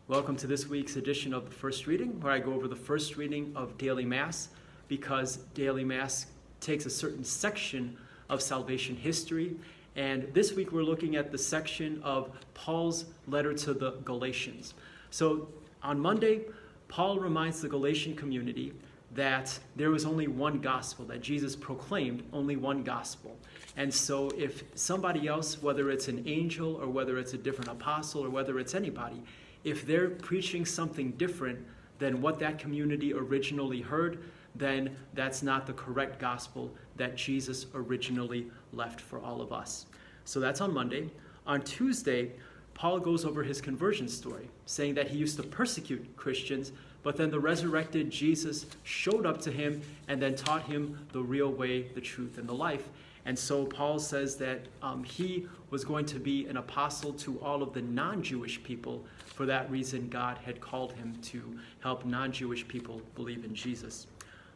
Welcome to this week's edition of the First Reading, where I go over the first reading of Daily Mass, because Daily Mass takes a certain section of salvation history. And this week we're looking at the section of Paul's letter to the Galatians. So on Monday, Paul reminds the Galatian community that there was only one gospel, that Jesus proclaimed only one gospel. And so if somebody else, whether it's an angel or whether it's a different apostle or whether it's anybody, if they're preaching something different than what that community originally heard, then that's not the correct gospel that Jesus originally left for all of us. So that's on Monday. On Tuesday, Paul goes over his conversion story, saying that he used to persecute Christians, but then the resurrected Jesus showed up to him and then taught him the real way, the truth, and the life. And so Paul says that he was going to be an apostle to all of the non-Jewish people. For that reason, God had called him to help non-Jewish people believe in Jesus.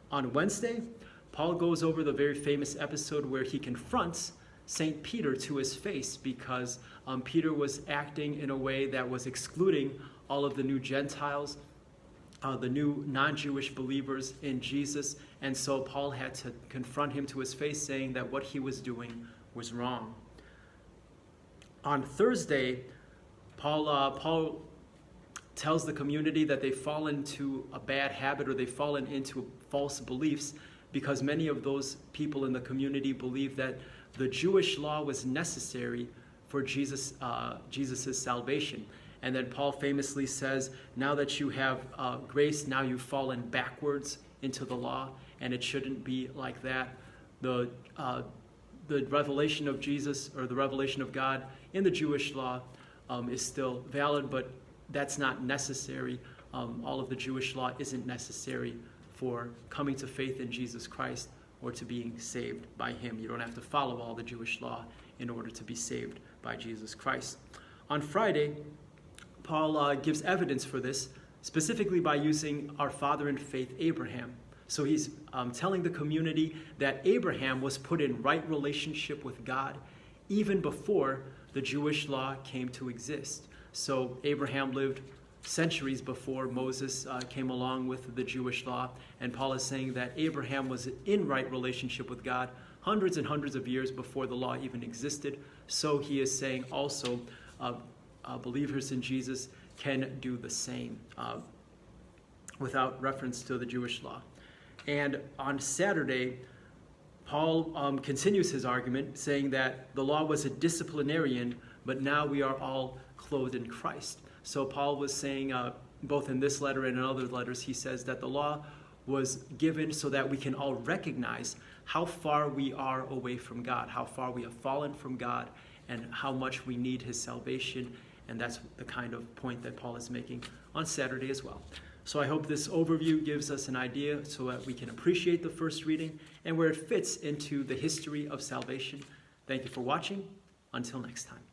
On Wednesday, Paul goes over the very famous episode where he confronts St. Peter to his face because Peter was acting in a way that was excluding all of the new Gentiles, the new non-Jewish believers in Jesus. And so Paul had to confront him to his face, saying that what he was doing was wrong. On Thursday, Paul tells the community that they've fallen into a bad habit, or they've fallen into false beliefs, because many of those people in the community believe that the Jewish law was necessary for Jesus' salvation. And then Paul famously says, now that you have grace, now you've fallen backwards into the law, and it shouldn't be like that. The revelation of Jesus, or the revelation of God in the Jewish law is still valid, but that's not necessary. All of the Jewish law isn't necessary for coming to faith in Jesus Christ or to being saved by him. You don't have to follow all the Jewish law in order to be saved by Jesus Christ. On Friday, Paul gives evidence for this, specifically by using our father in faith, Abraham. So he's telling the community that Abraham was put in right relationship with God even before the Jewish law came to exist. So Abraham lived centuries before Moses came along with the Jewish law, and Paul is saying that Abraham was in right relationship with God hundreds and hundreds of years before the law even existed. So he is saying also believers in Jesus can do the same without reference to the Jewish law. And on Saturday, Paul continues his argument, saying that the law was a disciplinarian, but now we are all clothed in Christ. So Paul was saying, both in this letter and in other letters, he says that the law was given so that we can all recognize how far we are away from God, how far we have fallen from God, and how much we need his salvation. And that's the kind of point that Paul is making on Saturday as well. So I hope this overview gives us an idea so that we can appreciate the first reading and where it fits into the history of salvation. Thank you for watching. Until next time.